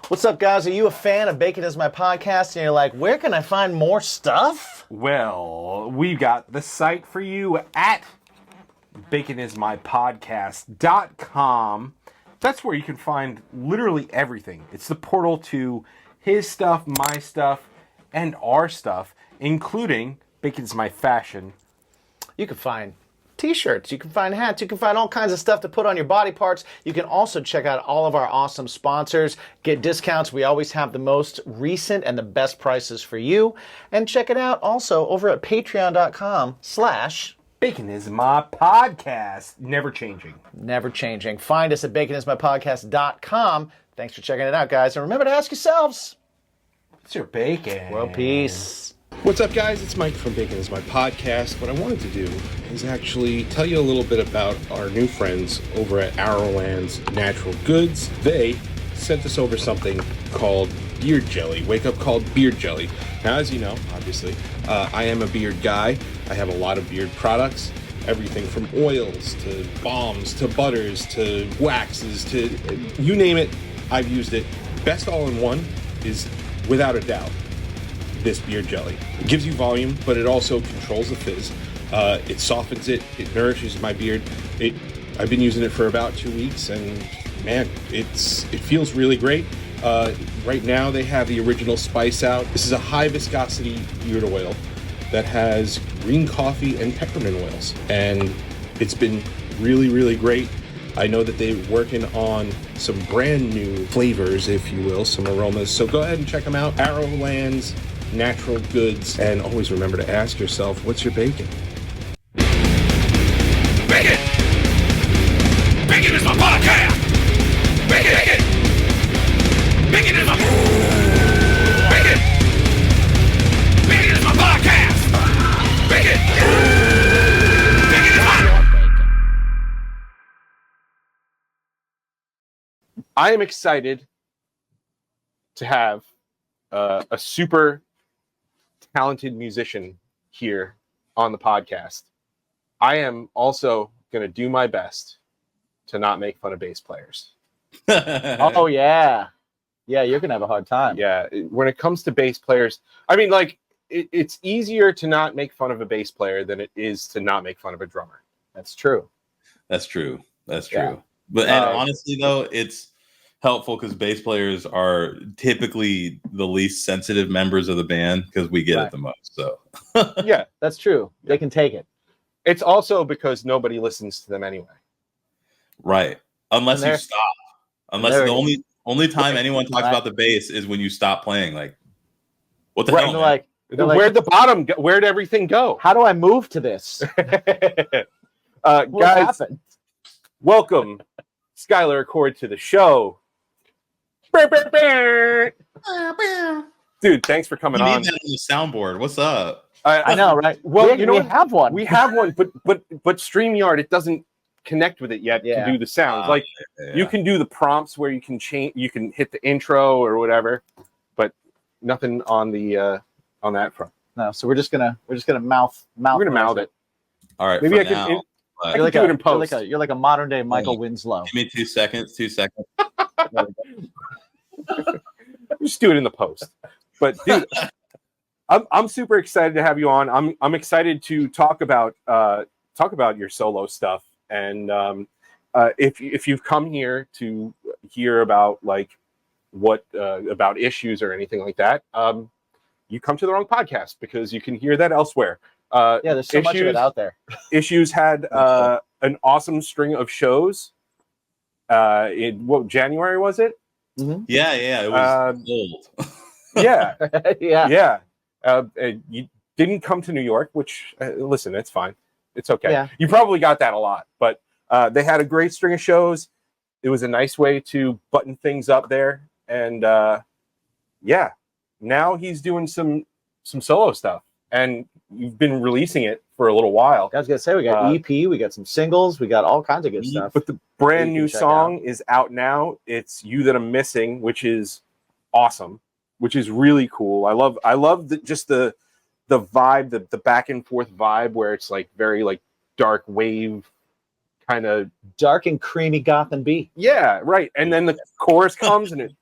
What's up, guys? Are you a fan of Bacon Is My Podcast? And you're like, where can I find more stuff? Well, we've got the site for you at baconismypodcast.com. That's where you can find literally everything. It's the portal to his stuff, my stuff, and our stuff, including Bacon's My Fashion. You can find t-shirts, you can find hats, you can find all kinds of stuff to put on your body parts. You can also check out all of our awesome sponsors, get discounts. We always have the most recent and the best prices for you. And check it out also over at patreon.com/ Bacon is My Podcast. Never changing. Never changing. Find us at baconismypodcast.com. Thanks for checking it out, guys. And remember to ask yourselves, What's your bacon? world peace. What's up, guys? It's Mike from Bacon Is My Podcast. What I wanted to do is actually tell you a little bit about our new friends over at Arrowland's Natural Goods. They sent us over something called beard jelly. Wake Up Called Beard Jelly. Now, as you know, obviously, I am a beard guy. I have a lot of beard products. Everything from oils to balms to butters to waxes to you name it, I've used it. Best all-in-one is, without a doubt, this beard jelly. It gives you volume, but it also controls the fizz. It softens it. It nourishes my beard. I've been using it for about 2 weeks, and man, it feels really great. Right now, they have the original spice out. This is a high viscosity beard oil that has green coffee and peppermint oils, and it's been really, really great. I know that they're working on some brand new flavors, if you will, some aromas. So go ahead and check them out. Arrowland's Natural Goods. And always remember to ask yourself, what's your bacon? Bacon! Bacon is my podcast! Bacon! Bacon! Bacon is my... Bacon! Bacon is my podcast! Bacon! Bacon is my... I am excited to have a super talented musician here on the podcast. I am also going to do my best to not make fun of bass players. Oh, yeah. Yeah, you're going to have a hard time. Yeah, when it comes to bass players, I mean, like, it's easier to not make fun of a bass player than it is to not make fun of a drummer. That's true. That's true. Yeah. But and honestly, though, it's helpful because bass players are typically the least sensitive members of the band because we get it the most. So Yeah, That's true. They can take it. it's also because nobody listens to them anyway. right, unless And you stop. Unless there- the only time anyone talks about the bass is when you stop playing. Like, what the Right, hell? they're man? like, like, Where'd the bottom go? Where'd everything go? how do I move to this? What Guys, happened? welcome Skyler Acord to the show. Dude, thanks for coming you on. need that on the soundboard. What's up? I know, right? Well, we, you know we what? have one. We have one, but StreamYard, it doesn't connect with it yet Yeah. to do the sounds. Like you can do the prompts where you can change, you can hit the intro or whatever, but nothing on the on that front. No, so we're just gonna mouth. We're gonna mouth it. All right, Maybe for I could. now, I You're can like do it in post. you're like a modern day Michael Winslow. give me 2 seconds. 2 seconds. Just do it in the post. But dude, I'm super excited to have you on. I'm excited to talk about your solo stuff. And if you've come here to hear about like what about issues or anything like that, you come to the wrong podcast because you can hear that elsewhere. Yeah, there's so much of it out there. Issues had an awesome string of shows. In what January was it? Yeah, it was old. Yeah, Yeah. you didn't come to New York, which listen, it's fine, it's okay. Yeah. You probably got that a lot, but they had a great string of shows. It was a nice way to button things up there, and yeah, now he's doing some solo stuff, and you've been releasing it for a little while. I was gonna say we got EP, we got some singles, we got all kinds of good stuff. But the brand you new can check song is out now. It's You That I'm Missing, which is awesome, which is really cool. I love just the vibe, the back and forth vibe where it's like very like dark wave kind of Dark and creamy Goth'N'B. yeah, right. And then the chorus comes and it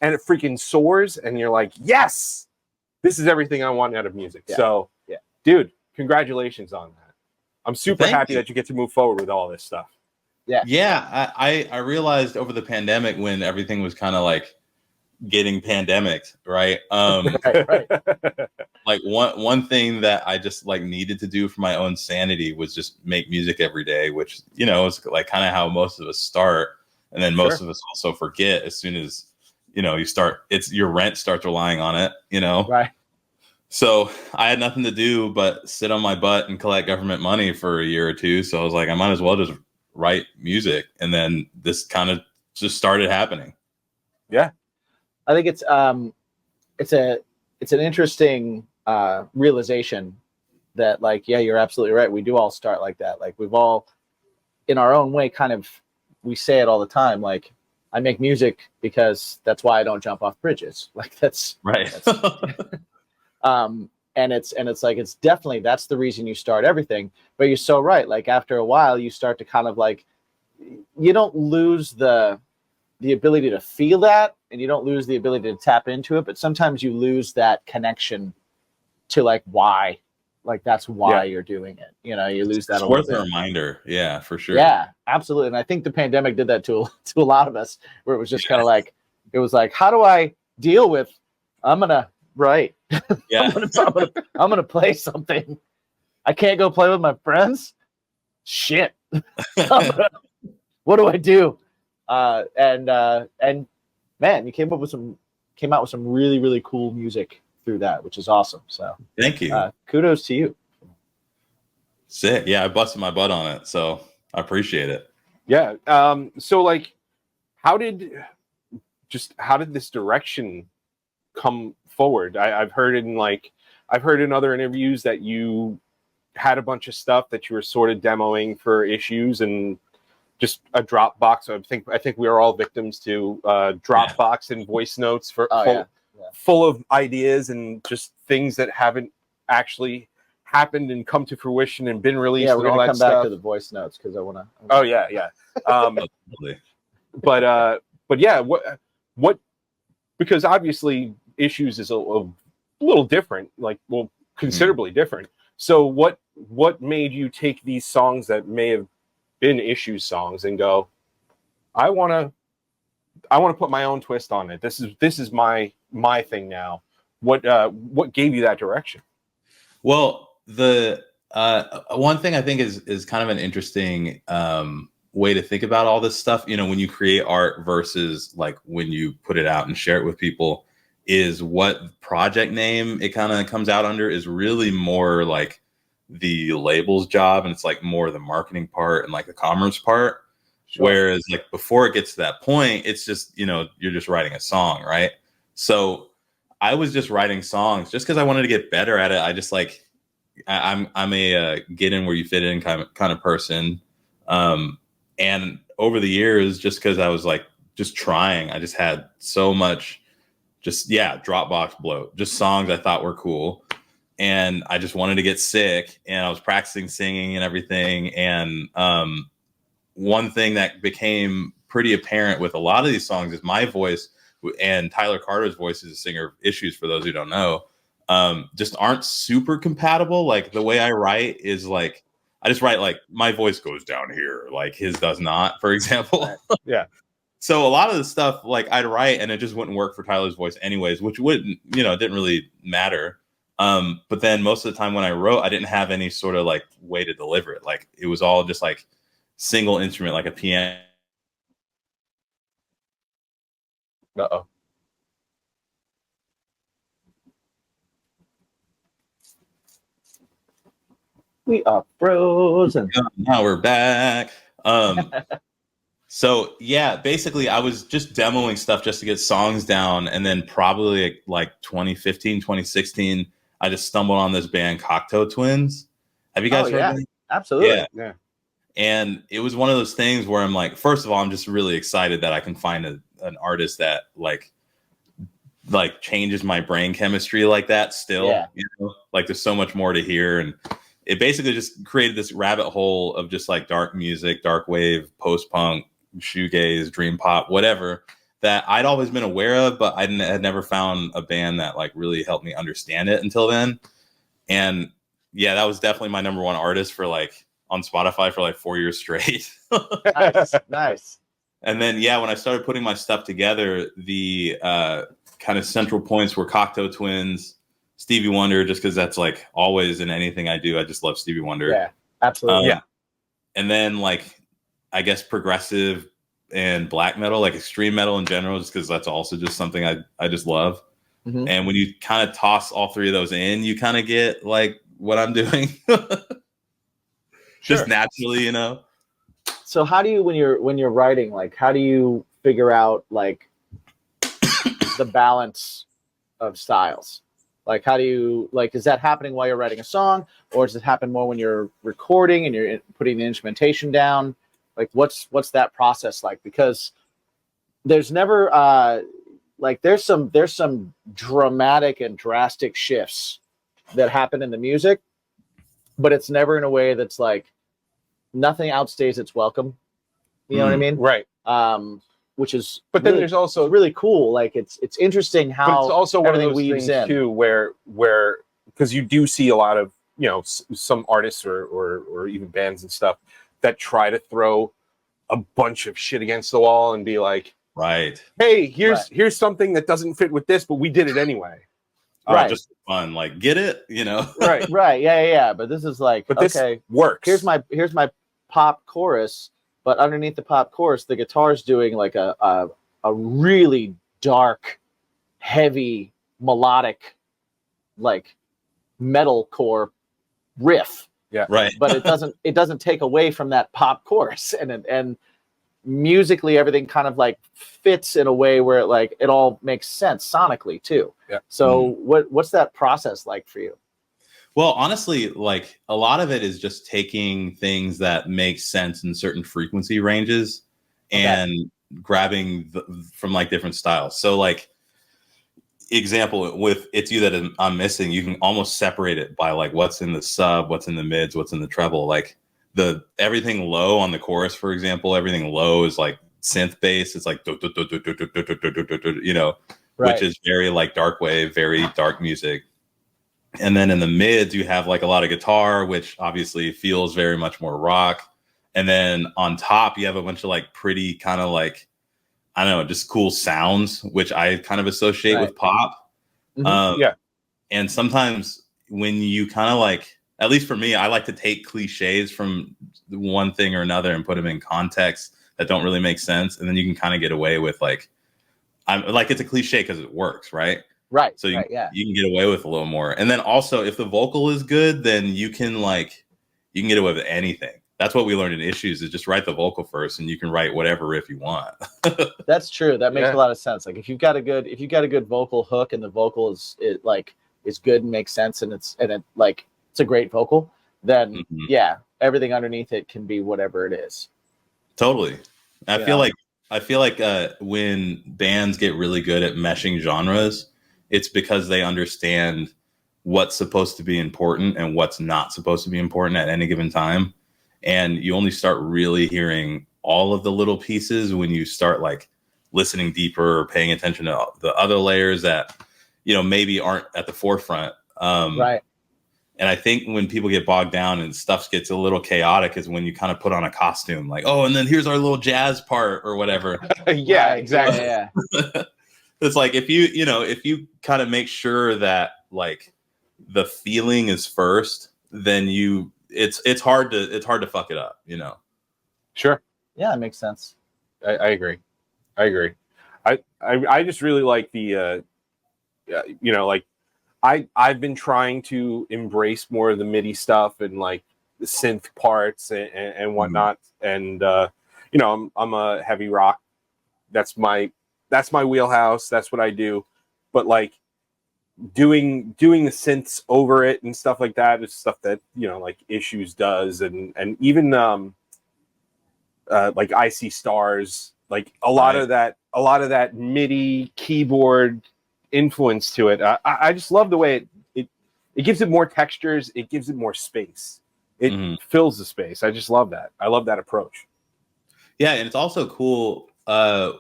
and it freaking soars, and you're like, yes, this is everything I want out of music. Yeah. So, Yeah. dude, congratulations on that. I'm super Thank happy you. that you get to move forward with all this stuff. Yeah, I realized over the pandemic when everything was kind of like getting pandemic, right? Right. Like one thing that I just like needed to do for my own sanity was just make music every day, which, you know, is like kind of how most of us start. And then most of us also forget as soon as, you know, you start, it's your rent starts relying on it, you know? Right. So I had nothing to do but sit on my butt and collect government money for a year or two. So I was like, I might as well just write music. And then this kind of just started happening. Yeah. I think it's an interesting realization that, like, yeah, you're absolutely right. We do all start like that. Like, we've all, in our own way, kind of, we say it all the time. Like, I make music because that's why I don't jump off bridges. Like, that's right. And it's like, it's definitely, that's the reason you start everything. But you're so right. Like, after a while, you start to kind of like, you don't lose the ability to feel that, and you don't lose the ability to tap into it, but sometimes you lose that connection to like why, like that's why you're doing it. You know, you lose that It's a little worth bit. a reminder. Yeah, for sure. Yeah, absolutely. And I think the pandemic did that to a lot of us, where it was just kind of like, it was like, how do I deal with, I'm going to write. Yeah. I'm gonna play something. I can't go play with my friends. Shit. What do I do? And man, you came out with some really, really cool music through that, which is awesome. So thank you. Kudos to you. Sick. Yeah, I busted my butt on it, so I appreciate it. Yeah. So like, how did this direction come forward? I've heard in other interviews that you had a bunch of stuff that you were sort of demoing for issues and just a Dropbox. I think we are all victims to Dropbox and voice notes for full of ideas and just things that haven't actually happened and come to fruition and been released. Yeah, we're and all gonna that come back stuff. to the voice notes because I want to. Oh yeah. But yeah, what? Because obviously issues is a little different, like, well, considerably different. So what made you take these songs that may have been issues songs and go, I want to put my own twist on it. This is my thing now. What gave you that direction? Well, the one thing I think is kind of an interesting way to think about all this stuff, you know, when you create art versus like when you put it out and share it with people, is what project name it kind of comes out under is really more like the label's job, and it's like more the marketing part and like the commerce part. Sure. Whereas like before it gets to that point, it's just, you know, you're just writing a song, right? So I was just writing songs just because I wanted to get better at it. I just like I'm a get in where you fit in kind of person. And over the years, just because I was like just trying, I just had so much Dropbox bloat, just songs I thought were cool. And I just wanted to get sick, and I was practicing singing and everything. And one thing that became pretty apparent with a lot of these songs is my voice and Tyler Carter's voice as a singer of Issues, for those who don't know, just aren't super compatible. Like the way I write is like, I just write like my voice goes down here, like his does not, for example. Yeah. So a lot of the stuff like I'd write and it just wouldn't work for Tyler's voice anyways, which wouldn't, you know, it didn't really matter. But then most of the time when I wrote, I didn't have any sort of like way to deliver it. Like it was all just like single instrument, like a piano. Uh-oh. We are frozen. Now we're back. So yeah, basically I was just demoing stuff just to get songs down. And then probably like 2015, 2016, I just stumbled on this band Cocteau Twins. Have you guys heard of them? Absolutely. Yeah. And it was one of those things where I'm like, first of all, I'm just really excited that I can find an artist that like changes my brain chemistry like that still. Yeah. You know? Like there's so much more to hear. And it basically just created this rabbit hole of just like dark music, dark wave, post-punk, shoegaze, dream pop, whatever, that I'd always been aware of, but had never found a band that like really helped me understand it until then. And yeah, that was definitely my number one artist for like on Spotify for like 4 years straight. Nice. And then, yeah, when I started putting my stuff together, the kind of central points were Cocteau Twins, Stevie Wonder, just because that's like always in anything I do. I just love Stevie Wonder. Yeah, absolutely. Yeah. And then like, I guess progressive and black metal, like extreme metal in general, just because that's also just something I just love. Mhm. And when you kind of toss all three of those in, you kind of get like what I'm doing. Just naturally, you know. So how do you, when you're writing, like, how do you figure out like the balance of styles? Like, how do you, like, is that happening while you're writing a song, or does it happen more when you're recording and you're putting the instrumentation down? Like, what's that process like? Because there's never like there's some dramatic and drastic shifts that happen in the music, but it's never in a way that's like nothing outstays its welcome. You know what I mean? Right. Which is, But then really, there's also really cool. Like it's interesting how but it's also one of everything those weaves things in. too, where because you do see a lot of, you know, some artists or even bands and stuff that try to throw a bunch of shit against the wall and be like, Right. hey, here's something that doesn't fit with this, but we did it anyway. Right. Just fun. Like, get it? You know? Right. Right. Yeah. But this is like, But this okay, works. here's my pop chorus, but underneath the pop chorus, the guitar's doing like a really dark, heavy, melodic, like metalcore riff. Yeah. Right. But it doesn't take away from that pop chorus, and musically everything kind of like fits in a way where it all makes sense sonically too. Yeah. So what's that process like for you? Well, honestly, like a lot of it is just taking things that make sense in certain frequency ranges and grabbing from like different styles. So like example with It's You That I'm Missing, you can almost separate it by like what's in the sub, what's in the mids, what's in the treble. Like the everything low on the chorus, for example, everything low is like synth bass. It's like, you know, which is very like dark wave, very dark music. And then in the mids, you have like a lot of guitar, which obviously feels very much more rock. And then on top, you have a bunch of like pretty kind of like, I don't know, just cool sounds, which I kind of associate with pop. Mhm. And sometimes when you kind of like, at least for me, I like to take cliches from one thing or another and put them in context that don't really make sense. And then you can kind of get away with like, I'm like, it's a cliche because it works, right? Right. So you yeah. can get away with a little more. And then also if the vocal is good, then you can get away with anything. That's what we learned in Issues, is just write the vocal first and you can write whatever riff you want. That's true. That makes a lot of sense. Like if you've got a good vocal hook and the vocal is good and makes sense and it's a great vocal, then everything underneath it can be whatever it is. Totally. I feel like when bands get really good at meshing genres, it's because they understand what's supposed to be important and what's not supposed to be important at any given time. And you only start really hearing all of the little pieces when you start like listening deeper or paying attention to the other layers that, you know, maybe aren't at the forefront. Right. And I think when people get bogged down and stuff gets a little chaotic is when you kind of put on a costume like, oh, and then here's our little jazz part or whatever. Yeah, exactly. Yeah. It's like if you kind of make sure that like the feeling is first, then it's hard to fuck it up, you know. Sure. Yeah, it makes sense. I agree. I just really like the you know, like I've been trying to embrace more of the MIDI stuff and like the synth parts and whatnot. And you know, I'm a heavy rock. That's my wheelhouse. That's what I do. But like doing the synths over it and stuff like that is stuff that, you know, like Issues does, and even like I See Stars, like a lot of that MIDI keyboard influence to it. I just love the way it gives it more textures, it gives it more space, it fills the space. I just love that. I love that approach. Yeah, and it's also cool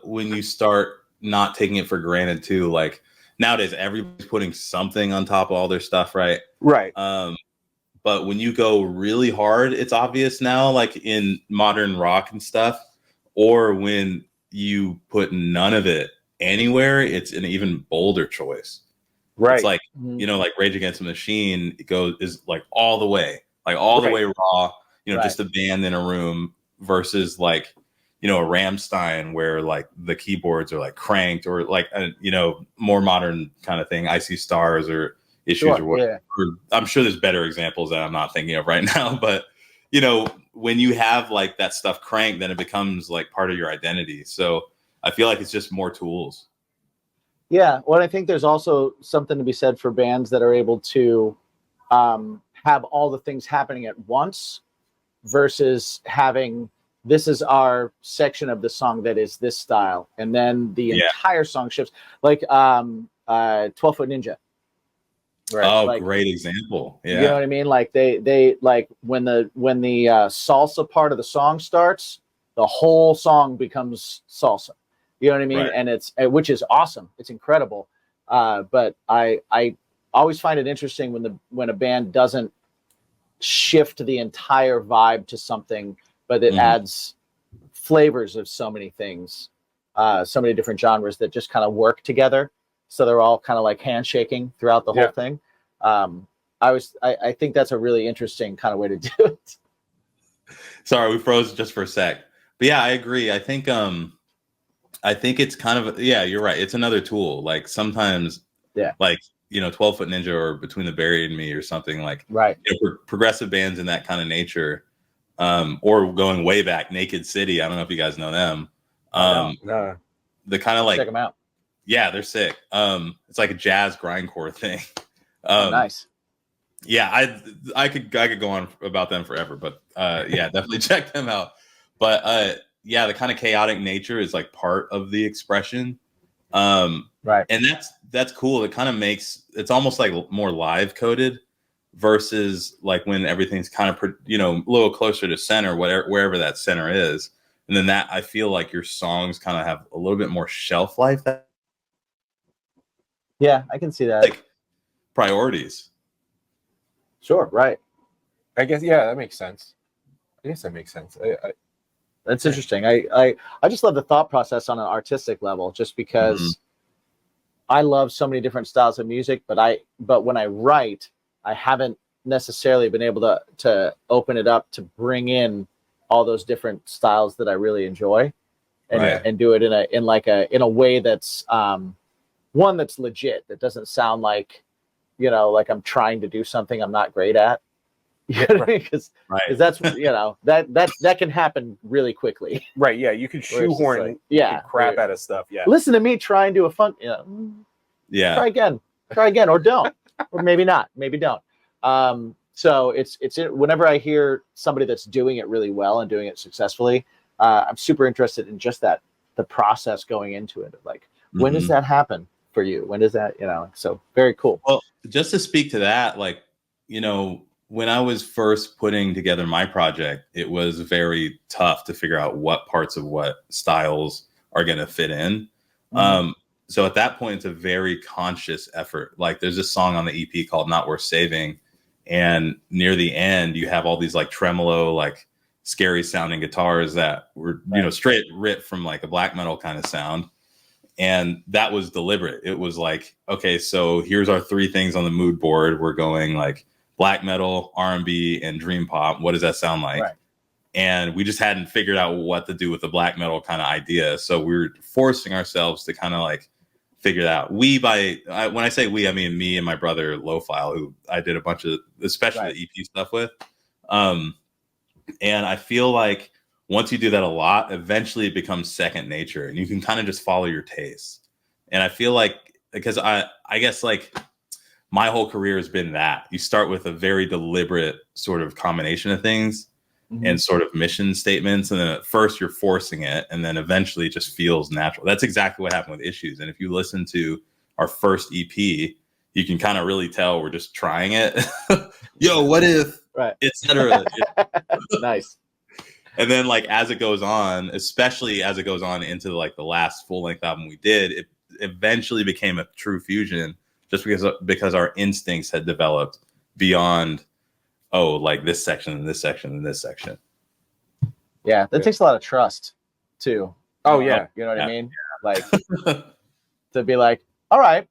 when you start not taking it for granted too. Like nowadays, everybody's putting something on top of all their stuff, right? Right. But when you go really hard, it's obvious now, like in modern rock and stuff, or when you put none of it anywhere, it's an even bolder choice. Right. It's like, like Rage Against the Machine is like all the way raw, just a band in a room versus like, a Rammstein where like the keyboards are like cranked, or like, more modern kind of thing, Icy Stars or Issues or whatever. Yeah. I'm sure there's better examples that I'm not thinking of right now, but when you have like that stuff cranked, then it becomes like part of your identity. So I feel like it's just more tools. Yeah. Well, I think there's also something to be said for bands that are able to have all the things happening at once versus having, this is our section of the song that is this style, and then the entire song shifts. Like 12-Foot Ninja. Right. Oh, like, great example. Yeah. You know what I mean? Like they like when the salsa part of the song starts, the whole song becomes salsa. You know what I mean? Right. And which is awesome. It's incredible. But I always find it interesting when a band doesn't shift the entire vibe to something, but it adds flavors of so many things, so many different genres that just kind of work together. So they're all kind of like handshaking throughout the whole thing. I think that's a really interesting kind of way to do it. Sorry, we froze just for a sec. But yeah, I agree. I think it's kind of, you're right. It's another tool. Like sometimes, like, 12-Foot Ninja or Between the Buried and Me or something like, right. Progressive bands in that kind of nature, or going way back, Naked City. I don't know if you guys know them. No. The kind of like, check them out. Yeah, they're sick. It's like a jazz grindcore thing. Nice. Yeah, I could go on about them forever, but definitely check them out. But the kind of chaotic nature is like part of the expression. Right. And that's cool. It kind of makes it's almost like more live coded versus like when everything's kind of a little closer to center, wherever that center is. And then that I feel like your songs kind of have a little bit more shelf life. Yeah, I can see that. Like priorities. Sure, right. I guess, that makes sense. I guess that makes sense. That's interesting. I just love the thought process on an artistic level, just because I love so many different styles of music, but when I write, I haven't necessarily been able to open it up to bring in all those different styles that I really enjoy, and do it in a way that's one that's legit, that doesn't sound like, like I'm trying to do something I'm not great at. You know what I mean? Because that's that can happen really quickly. Right. Yeah. You can shoehorn crap out of stuff. Yeah. Listen to me try and do a fun. Try again, or don't, or maybe not, maybe don't. So it's whenever I hear somebody that's doing it really well and doing it successfully, I'm super interested in just the process going into it. Like, when does that happen for you? When does that, so very cool. Well, just to speak to that, like, when I was first putting together my project, it was very tough to figure out what parts of what styles are going to fit in. So at that point, it's a very conscious effort. Like there's this song on the EP called Not Worth Saving. And near the end, you have all these like tremolo, like scary sounding guitars that were, straight ripped from like a black metal kind of sound. And that was deliberate. It was like, okay, so here's our three things on the mood board. We're going like black metal, R&B, and dream pop. What does that sound like? Right. And we just hadn't figured out what to do with the black metal kind of idea. So we were forcing ourselves to kind of like figure that out. When I say we, I mean me and my brother Lo-File, who I did a bunch of, especially the EP stuff with. And I feel like once you do that a lot, eventually it becomes second nature and you can kind of just follow your taste. And I feel like, because I guess like my whole career has been that you start with a very deliberate sort of combination of things and sort of mission statements. And then at first you're forcing it, and then eventually it just feels natural. That's exactly what happened with Issues. And if you listen to our first EP, you can kind of really tell we're just trying it. Yo, what if, etc. Nice. And then like as it goes on, especially as it goes on into like the last full length album we did, it eventually became a true fusion just because our instincts had developed beyond like this section and this section and this section. Yeah, that takes a lot of trust too. Oh yeah. You know what I mean? Like to be like, all right,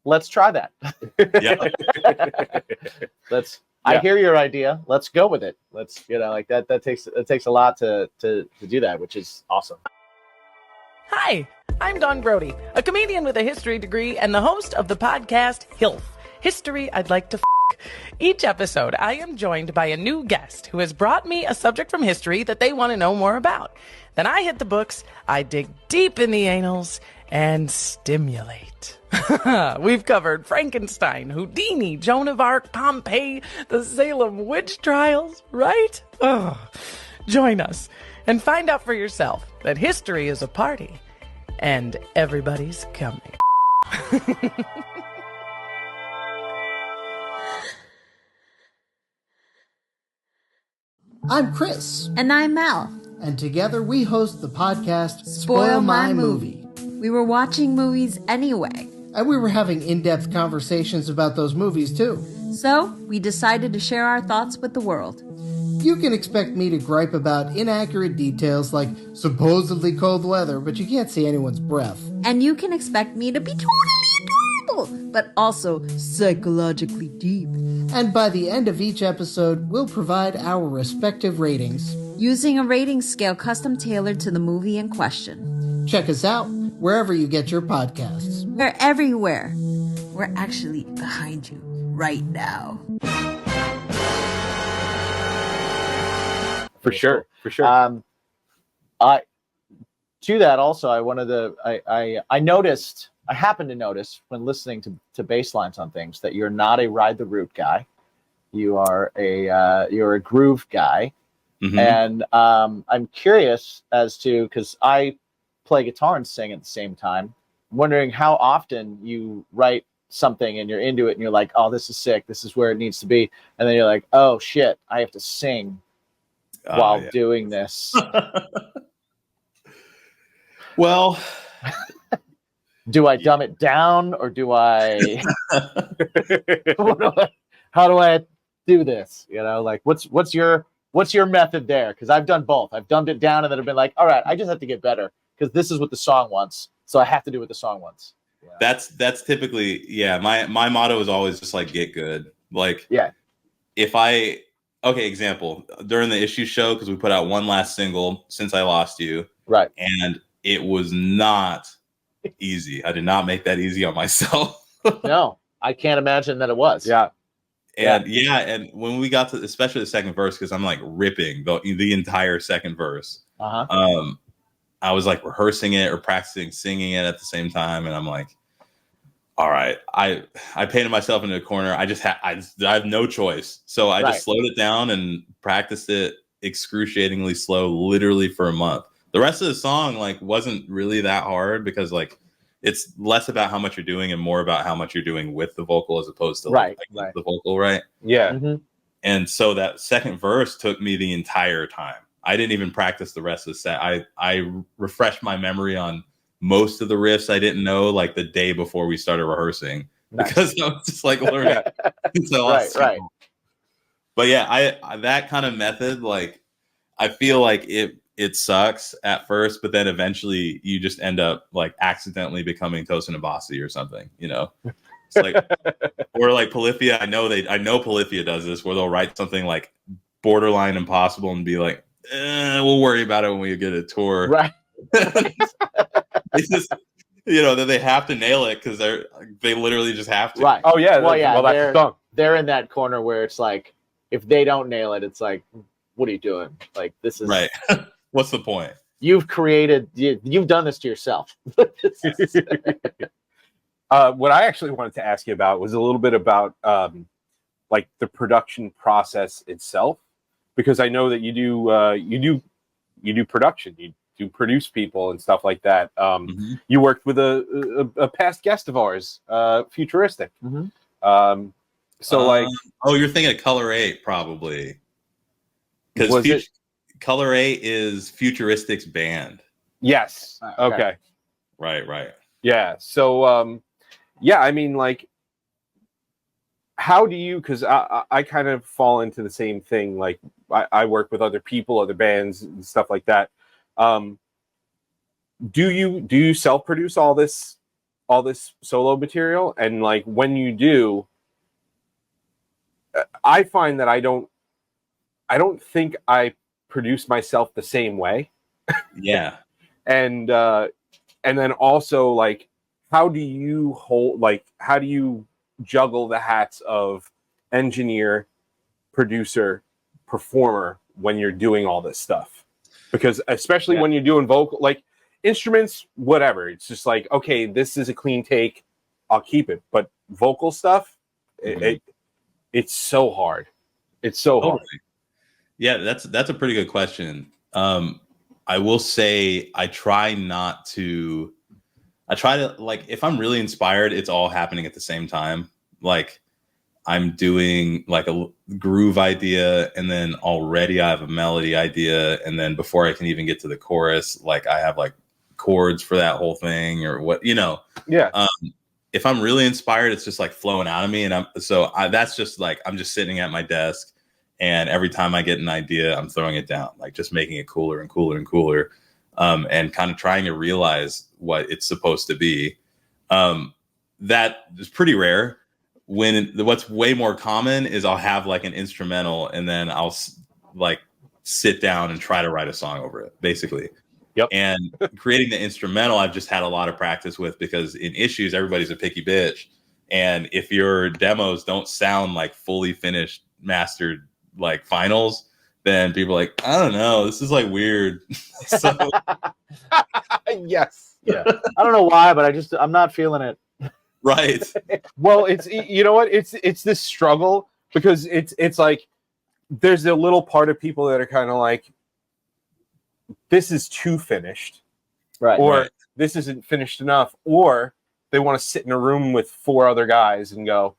let's try that. Yeah. I hear your idea. Let's go with it. Let's, like that takes a lot to do that, which is awesome. Hi, I'm Dawn Brody, a comedian with a history degree and the host of the podcast HILF, History I'd Like to F***. Each episode, I am joined by a new guest who has brought me a subject from history that they want to know more about. Then I hit the books, I dig deep in the annals, and stimulate. We've covered Frankenstein, Houdini, Joan of Arc, Pompeii, the Salem witch trials, right? Join us and find out for yourself that history is a party and everybody's coming. I'm Chris. And I'm Mel. And together we host the podcast Spoil My Movie. We were watching movies anyway. And we were having in-depth conversations about those movies too. So, we decided to share our thoughts with the world. You can expect me to gripe about inaccurate details like supposedly cold weather, but you can't see anyone's breath. And you can expect me to be totally adorable, but also psychologically deep. And by the end of each episode, we'll provide our respective ratings. Using a rating scale custom tailored to the movie in question. Check us out wherever you get your podcasts. We're everywhere. We're actually behind you right now. For sure. To that also, I wanted to. I happened to notice when listening to bass lines on things that you're not a ride the root guy. You are you're a groove guy, and I'm curious as to, because I play guitar and sing at the same time. I'm wondering how often you write something and you're into it and you're like, oh, this is sick, this is where it needs to be, and then you're like, oh shit, I have to sing while doing this. Well, do I dumb it down or do I how do I do this? Like what's your method there? Because I've done both. I've dumbed it down and then I've been like, all right, I just have to get better because this is what the song wants, so I have to do what the song wants. That's typically my motto is always just like get good. Like example, during the issue show, because we put out one last single, Since I Lost You, right, and it was not easy. I did not make that easy on myself. No, I can't imagine that it was. And when we got to especially the second verse, because I'm like ripping the entire second verse. I was like rehearsing it or practicing singing it at the same time, and I'm like, all right, I painted myself into a corner. I have no choice. So I just slowed it down and practiced it excruciatingly slow, literally for a month. The rest of the song like wasn't really that hard because like it's less about how much you're doing and more about how much you're doing with the vocal as opposed to the vocal, right? Yeah. Mm-hmm. And so that second verse took me the entire time. I didn't even practice the rest of the set. I refreshed my memory on most of the riffs I didn't know like the day before we started rehearsing because I was just like learning. So right. But yeah, I that kind of method, like I feel like it sucks at first, but then eventually you just end up like accidentally becoming Tosin Abasi or something, It's like, or like Polyphia. I know Polyphia does this where they'll write something like borderline impossible and be like, we'll worry about it when we get a tour. Right. It's just, that they have to nail it because they literally just have to. Right. Oh yeah. Well, that's the song. They're in that corner where it's like, if they don't nail it, it's like, what are you doing? Like, this is right. What's the point? You've done this to yourself. What I actually wanted to ask you about was a little bit about like the production process itself, because I know that you do production, you do produce people and stuff like that. You worked with a past guest of ours, Futuristic. So you're thinking of Color 8 probably, because Color A is Futuristic's band. Yes. Okay. Okay. Right. Yeah. So, yeah, I mean, like, how do you, because I kind of fall into the same thing. Like, I work with other people, other bands and stuff like that. Do you self-produce all this solo material? And like, when you do, I find that I don't think I produce myself the same way. Yeah. And then also, like, how do you juggle the hats of engineer, producer, performer when you're doing all this stuff? Because especially when you're doing vocal, like, instruments, whatever, it's just like, okay, this is a clean take, I'll keep it. But vocal stuff, it's so hard. It's so hard. Yeah, that's a pretty good question. I will say I try to like, if I'm really inspired, it's all happening at the same time. Like, I'm doing like a groove idea, and then already I have a melody idea, and then before I can even get to the chorus, like, I have like chords for that whole thing, or what, you know. Yeah. If I'm really inspired, it's just like flowing out of me, and that's just like, I'm just sitting at my desk, and every time I get an idea, I'm throwing it down, like just making it cooler and cooler and cooler, and kind of trying to realize what it's supposed to be. That is pretty rare. What's way more common is I'll have like an instrumental, and then I'll like sit down and try to write a song over it, basically. Yep. And creating the instrumental, I've just had a lot of practice with, because in issues, everybody's a picky bitch. And if your demos don't sound like fully finished, mastered, like finals, then people are like, I don't know, this is like weird. So, Yes. Yeah. I don't know why, but I'm not feeling it. right. Well, it's, you know what? It's this struggle, because it's like, there's a little part of people that are kind of like, this is too finished, Right. or this isn't finished enough, or they want to sit in a room with 4 other guys and go,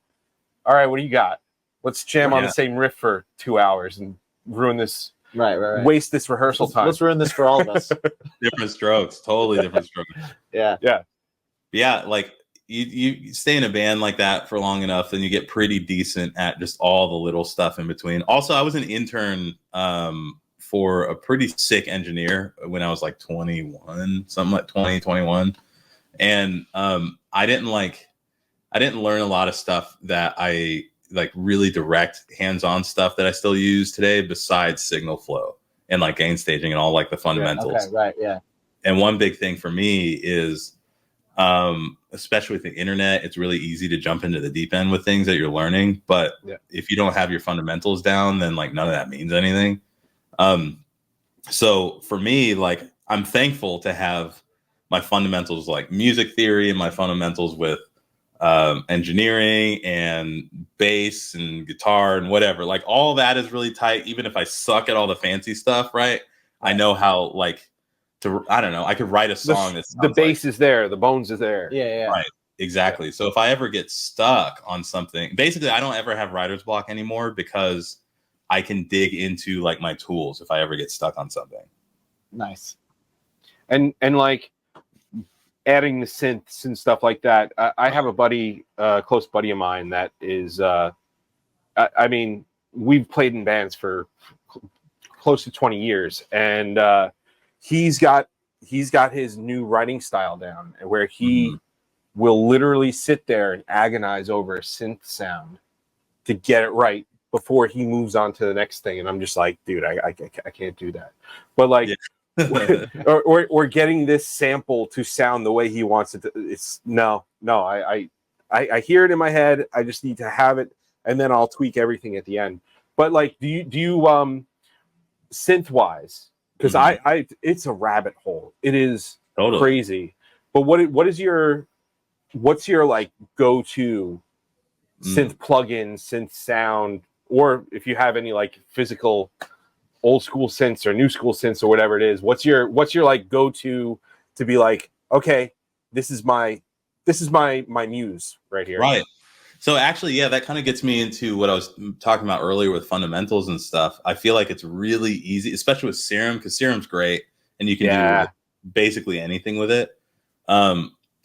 all right, what do you got? Let's jam on the same riff for 2 hours and ruin this, right. waste this rehearsal time. Let's ruin this for all of us. Different strokes, totally different strokes. Yeah. Like, you stay in a band like that for long enough, then you get pretty decent at just all the little stuff in between. Also, I was an intern for a pretty sick engineer when I was like 21, something like 20, 21. And I didn't learn a lot of stuff that I like, really direct hands-on stuff that I still use today, besides signal flow and like gain staging and all like the fundamentals. Okay, right, yeah. And one big thing for me is, especially with the internet, it's really easy to jump into the deep end with things that you're learning. But if you don't have your fundamentals down, then like none of that means anything. So for me, like, I'm thankful to have my fundamentals like music theory, and my fundamentals with engineering and bass and guitar and whatever. Like, all that is really tight. Even if I suck at all the fancy stuff, right? I know how, like, I don't know, I could write a song that's the bass is there, the bones is there. Yeah. Right. Exactly. So if I ever get stuck on something, basically I don't ever have writer's block anymore, because I can dig into like my tools if I ever get stuck on something. Nice. And like, adding the synths and stuff like that. I have a buddy, close buddy of mine that is, I mean, we've played in bands for close to 20 years, and he's got his new writing style down, where he will literally sit there and agonize over a synth sound to get it right before he moves on to the next thing. And I'm just like, dude, I can't do that. But like, or getting this sample to sound the way he wants it to, it's no, I hear it in my head. I just need to have it, and then I'll tweak everything at the end. But like, do you synth wise? Because I it's a rabbit hole. It is crazy. But what's your like go-to synth plugin, synth sound, or if you have any like physical old school synths or new school synths or whatever it is, what's your like go-to to be like, okay, this is my muse right here. Right. So actually, yeah, that kind of gets me into what I was talking about earlier with fundamentals and stuff. I feel like it's really easy, especially with Serum, because Serum's great and you can do basically anything with it.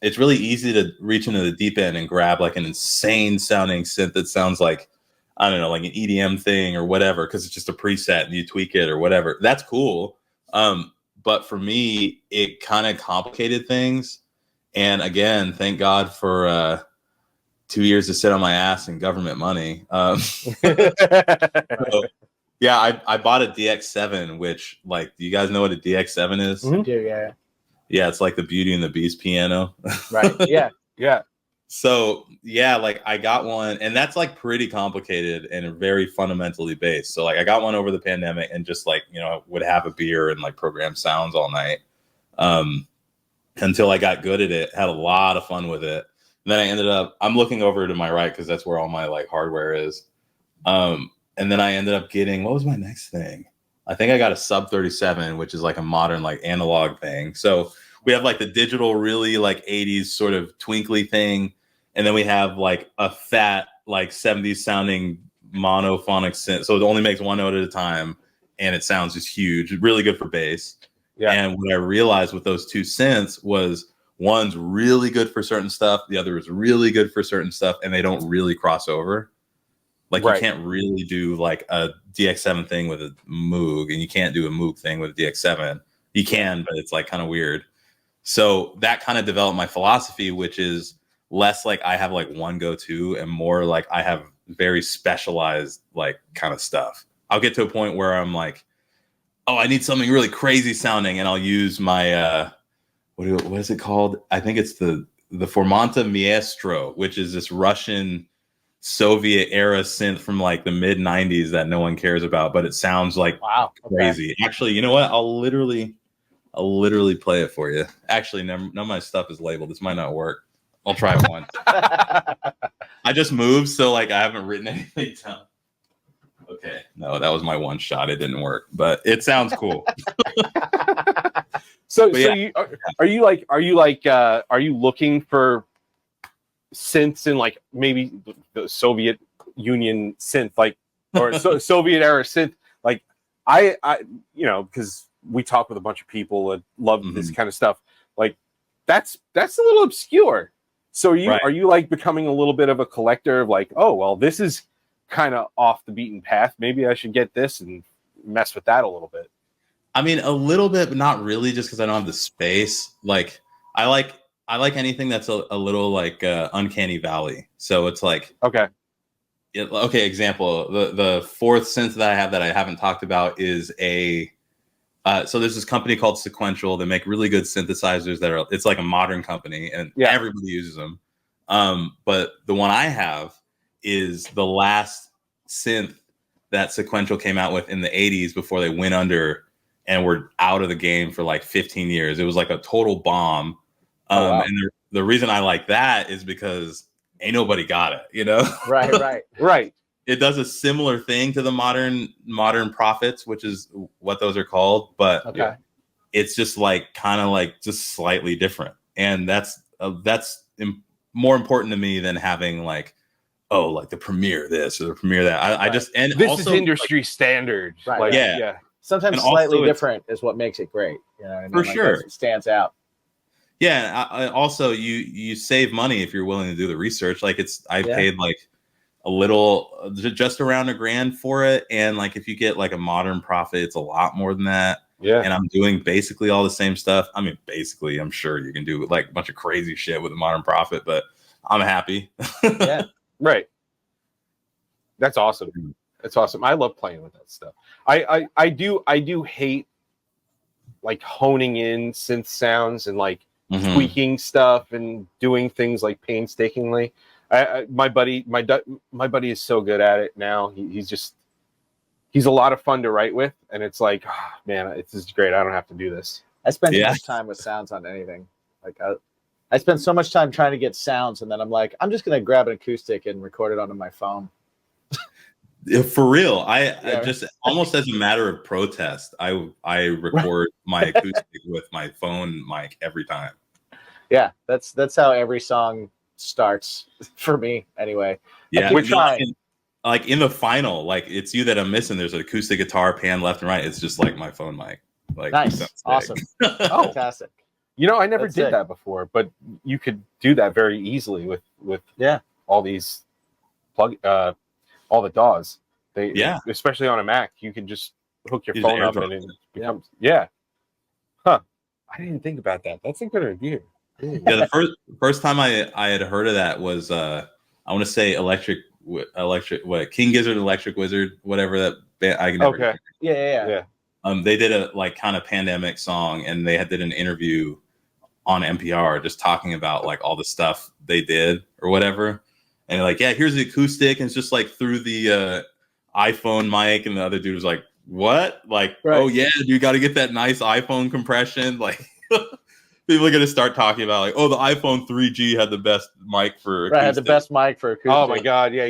It's really easy to reach into the deep end and grab like an insane sounding synth that sounds like, I don't know, like an EDM thing or whatever, because it's just a preset and you tweak it or whatever. That's cool. But for me, it kind of complicated things. And again, thank God for 2 years to sit on my ass in government money. So, yeah, I bought a DX7, which, like, do you guys know what a DX7 is? I do, yeah. Yeah, it's like the Beauty and the Beast piano. Right, yeah. Yeah. So, yeah, like, I got one, and that's, like, pretty complicated and very fundamentally based. So, like, I got one over the pandemic and just, like, you know, would have a beer and, like, program sounds all night until I got good at it. Had a lot of fun with it. And then I ended up, I'm looking over to my right because that's where all my like hardware is. And then I ended up getting, what was my next thing? I think I got a Sub 37, which is like a modern like analog thing. So we have like the digital, really like 80s sort of twinkly thing. And then we have like a fat, like 70s sounding monophonic synth. So it only makes one note at a time and it sounds just huge, really good for bass. Yeah. And what I realized with those two synths was one's really good for certain stuff, the other is really good for certain stuff, and they don't really cross over. Like you can't really do like a DX7 thing with a Moog, and you can't do a Moog thing with a DX7. You can, but it's like kind of weird. So that kind of developed my philosophy, which is less like I have like one go-to and more like I have very specialized like kind of stuff. I'll get to a point where I'm like, oh, I need something really crazy sounding, and I'll use my what is it called? I think it's the Formanta Maestro, which is this Russian Soviet era synth from like the mid 90s that no one cares about, but it sounds like crazy. Okay. Actually, you know what? I'll literally play it for you. Actually, none of my stuff is labeled. This might not work. I'll try one. I just moved, so like I haven't written anything down. Okay, no, that was my one shot. It didn't work, but it sounds cool. So yeah. Are you looking for synths in like maybe the Soviet Union synth, like, or Soviet era synth? Like I you know, because we talk with a bunch of people that love this kind of stuff. Like that's a little obscure. So are you like becoming a little bit of a collector of like, oh well, this is kind of off the beaten path. Maybe I should get this and mess with that a little bit. I mean, a little bit, but not really, just because I don't have the space. Like, I like anything that's a little like uncanny valley. So it's like, okay, example, the fourth synth that I have that I haven't talked about is so there's this company called Sequential. They make really good synthesizers it's like a modern company, and everybody uses them. But the one I have is the last synth that Sequential came out with in the 80s before they went under and were out of the game for like 15 years. It was like a total bomb. And the reason I like that is because ain't nobody got it, you know? Right. It does a similar thing to the modern prophets, which is what those are called, but it's just like kind of like just slightly different. And that's more important to me than having like, oh, like the Premiere this or the Premiere that. I just, and this also, is industry standard. Right. Like, yeah. Sometimes and slightly different is what makes it great. You know what I mean? For sure. It stands out. Yeah. Also, you save money if you're willing to do the research. Like I paid like a little, just around $1,000 for it. And like, if you get like a modern Prophet, it's a lot more than that. Yeah. And I'm doing basically all the same stuff. I mean, basically, I'm sure you can do like a bunch of crazy shit with a modern Prophet, but I'm happy. Yeah. Right. That's awesome. That's awesome. I love playing with that stuff. I do hate like honing in synth sounds and like tweaking stuff and doing things like painstakingly. My buddy is so good at it now. He's a lot of fun to write with, and it's like, oh, man, this is great. I don't have to do this. I spend so much time with sounds on anything. Like I spend so much time trying to get sounds, and then I'm like, I'm just gonna grab an acoustic and record it onto my phone. For real, I just almost as a matter of protest, I record my acoustic with my phone mic every time. Yeah, that's how every song starts for me anyway. Yeah, keep trying. Like in the final, like it's you that I'm missing. There's an acoustic guitar pan left and right. It's just like my phone mic. Like Nice, awesome, Oh. fantastic. I never That's did sick. that before, but you could do that very easily with all these all the DAWs. Especially on a Mac, you can just hook your Use phone up AirDrop. and it becomes Huh. I didn't think about that. That's a good idea. Yeah, the first time I had heard of that was I want to say electric what King Gizzard, Electric Wizard, whatever that band. I can never Okay. Yeah. They did a like kind of pandemic song, and they did an interview on NPR just talking about like all the stuff they did or whatever. And like, yeah, here's the acoustic, and it's just like through the iPhone mic, and the other dude was like, "What? Like, oh yeah, you got to get that nice iPhone compression." Like, people are gonna start talking about like, "Oh, the iPhone 3G had the best mic for acoustic." Right, had the best mic for acoustic. Oh my god, yeah,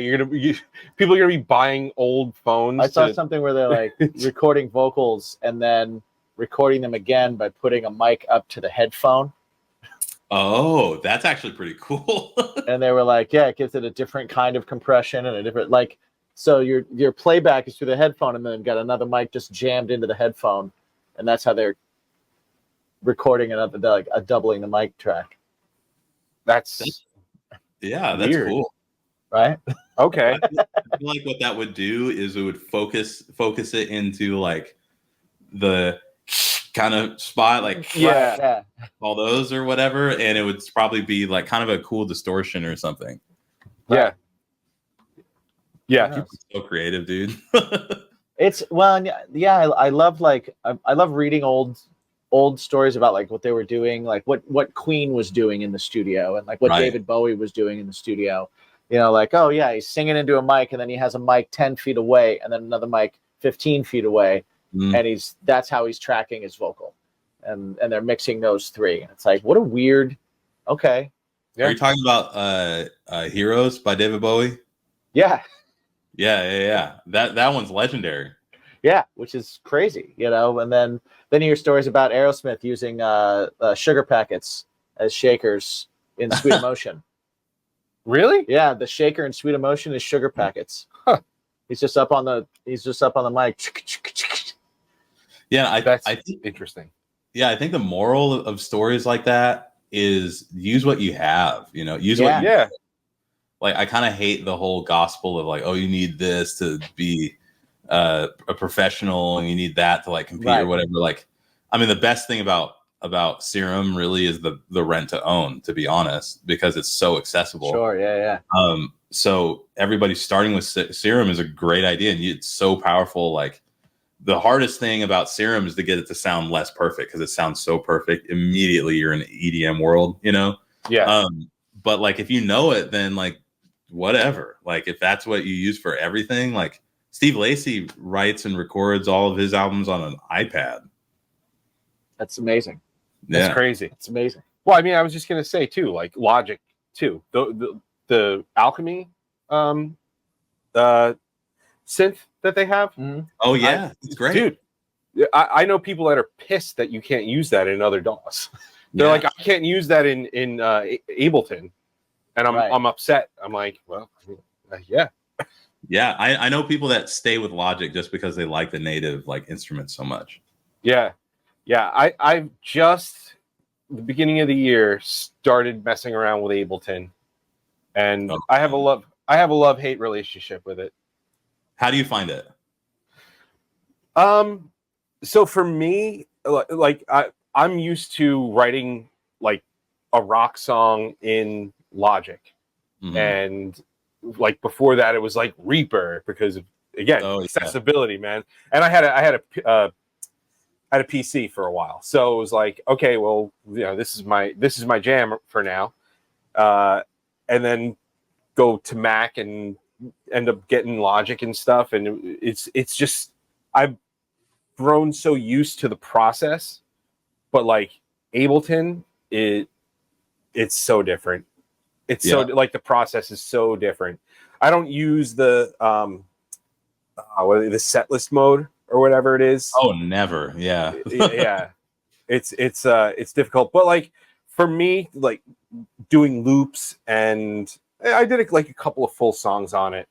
people are gonna be buying old phones. I saw something where they're like recording vocals and then recording them again by putting a mic up to the headphone. Oh, that's actually pretty cool. And they were like, yeah, it gives it a different kind of compression and a different so your playback is through the headphone, and then got another mic just jammed into the headphone, and that's how they're recording doubling the mic track. That's weird. Cool, right? Okay. I feel like what that would do is it would focus it into like the kind of spot, like all those or whatever, and it would probably be like kind of a cool distortion or something. Yeah. So creative, dude. It's I love I love reading old stories about like what they were doing, like what Queen was doing in the studio, and like what David Bowie was doing in the studio. Like, oh yeah, he's singing into a mic, and then he has a mic 10 feet away, and then another mic 15 feet away, and that's how he's tracking his vocal, and they're mixing those three. And it's like, what a weird. Okay. Yeah. Are you talking about Heroes by David Bowie? Yeah. Yeah. That one's legendary. Yeah, which is crazy, and then you hear stories about Aerosmith using sugar packets as shakers in Sweet Emotion. Really? Yeah, the shaker in Sweet Emotion is sugar packets. Huh. He's just up on the mic. Yeah, I think interesting. Yeah, I think the moral of stories like that is use what you have. Use what you have. Like, I kind of hate the whole gospel of like, oh, you need this to be a professional, and you need that to like compete or whatever. Like, I mean, the best thing about Serum really is the rent to own, to be honest, because it's so accessible. Sure, yeah. So everybody starting with Serum is a great idea, and it's so powerful. Like, the hardest thing about Serum is to get it to sound less perfect, because it sounds so perfect. Immediately you're in the EDM world, Yeah. But like, if you know it, then like whatever. Like, if that's what you use for everything, like Steve Lacy writes and records all of his albums on an iPad. That's amazing. That's crazy. It's amazing. Well, I mean, I was just gonna say too, like Logic too. The Alchemy synth that they have. Mm-hmm. Oh yeah, it's great, dude. I know people that are pissed that you can't use that in other DAWs. They're like, I can't use that in Ableton, and I'm upset. I'm like, well, yeah. Yeah, I know people that stay with Logic just because they like the native like instruments so much. Yeah. I just the beginning of the year started messing around with Ableton, and I have a love-hate relationship with it. How do you find it? So for me, like I'm used to writing like a rock song in Logic, and like before that it was like Reaper, because of, again, accessibility, man. And I had a PC for a while, so it was like, okay, well, this is my jam for now, and then go to Mac and end up getting Logic and stuff, and it's just I've grown so used to the process, but like Ableton, it's so different. It's so like the process is so different. I don't use the set list mode or whatever it is. Oh, never. Yeah. Yeah. It's difficult. But like for me, like doing loops, and I did like a couple of full songs on it.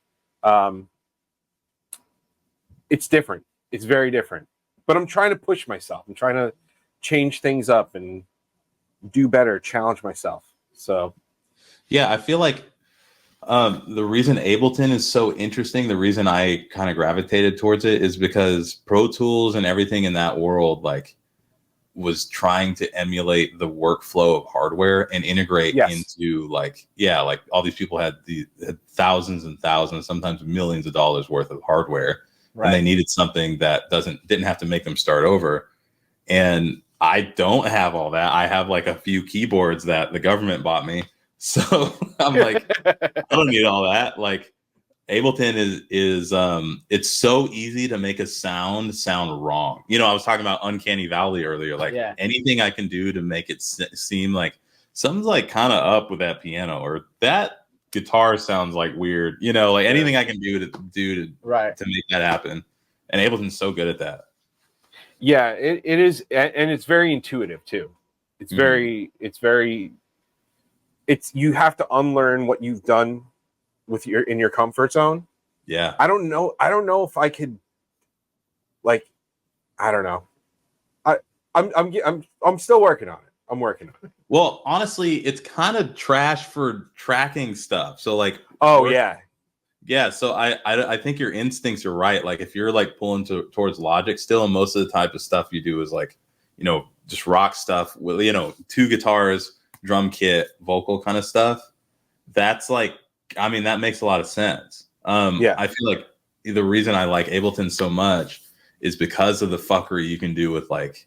It's different. It's very different. But I'm trying to push myself. I'm trying to change things up and do better, challenge myself. So, yeah, I feel like the reason Ableton is so interesting, the reason I kind of gravitated towards it is because Pro Tools and everything in that world, like, was trying to emulate the workflow of hardware and integrate into like all these people had thousands and thousands, sometimes millions of dollars worth of hardware, and they needed something that didn't have to make them start over. And I don't have all that. I have like a few keyboards that the government bought me, so I'm like, I don't need all that. Like, Ableton is it's so easy to make a sound wrong. You know, I was talking about Uncanny Valley earlier. Like, anything I can do to make it seem like something's like kind of up with that piano, or that guitar sounds like weird. You know, like anything I can do to make that happen. And Ableton's so good at that. Yeah, it is, and it's very intuitive too. It's you have to unlearn what you've done in your comfort zone. Yeah. I don't know if I could, like, I don't know. I'm still working on it. I'm working on it. Well, honestly, it's kind of trash for tracking stuff. So like, yeah. So I think your instincts are right. Like, if you're like pulling towards Logic still, and most of the type of stuff you do is like, you know, just rock stuff with, you know, 2 guitars, drum kit, vocal kind of stuff. That's like, I mean, that makes a lot of sense. I feel like the reason I like Ableton so much is because of the fuckery you can do with like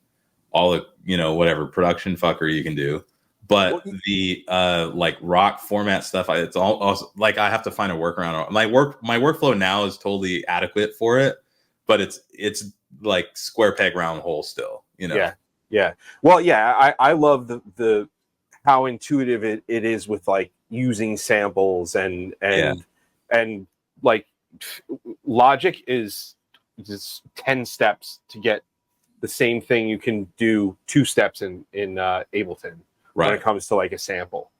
all the, you know, whatever production fuckery you can do. But the like rock format stuff, it's all also, like, I have to find a workaround. My workflow now is totally adequate for it, but it's like square peg round hole still, you know? Yeah. Well, yeah, I love the how intuitive it is with like using samples and like Logic is just 10 steps to get the same thing you can do 2 steps in Ableton when it comes to like a sample,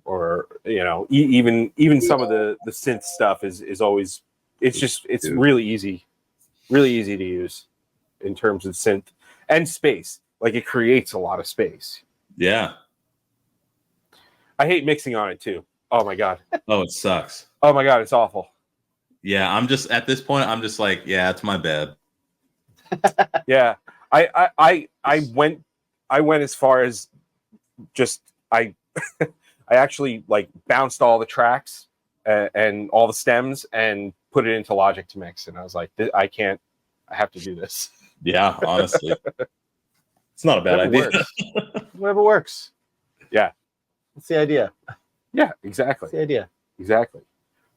or you know, even some of the synth stuff is always, it's really easy to use in terms of synth and space. Like, it creates a lot of space. Yeah. I hate mixing on it too. Oh my god. Oh, it sucks. Oh my god, it's awful. Yeah, I'm just at this point. I'm just like, yeah, it's my bad. Yeah, I went as far as just I actually like bounced all the tracks and all the stems and put it into Logic to mix, and I was like, I have to do this. Yeah, honestly, it's not a bad idea. Whatever works. Yeah. That's the idea. Yeah, exactly. That's the idea. Exactly.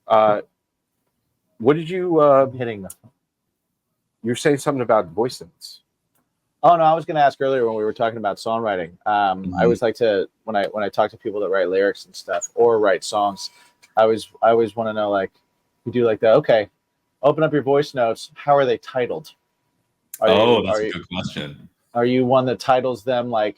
What did you hitting them? You're saying something about voice notes. Oh no, I was going to ask earlier when we were talking about songwriting. I always like to, when I talk to people that write lyrics and stuff or write songs, I always want to know, like, you do like that. Okay, open up your voice notes. How are they titled? That's a good question. Are you one that titles them like,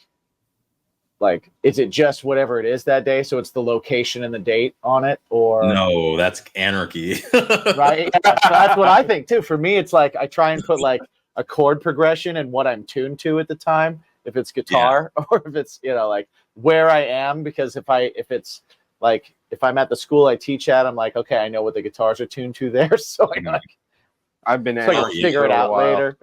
is it just whatever it is that day? So it's the location and the date on it, or no? That's anarchy, right? That's what I think too. For me, it's like I try and put like a chord progression and what I'm tuned to at the time. If it's guitar, or if it's, you know, like where I am, because if it's like if I'm at the school I teach at, I'm like, okay, I know what the guitars are tuned to there, so I've been so I can figure it out later.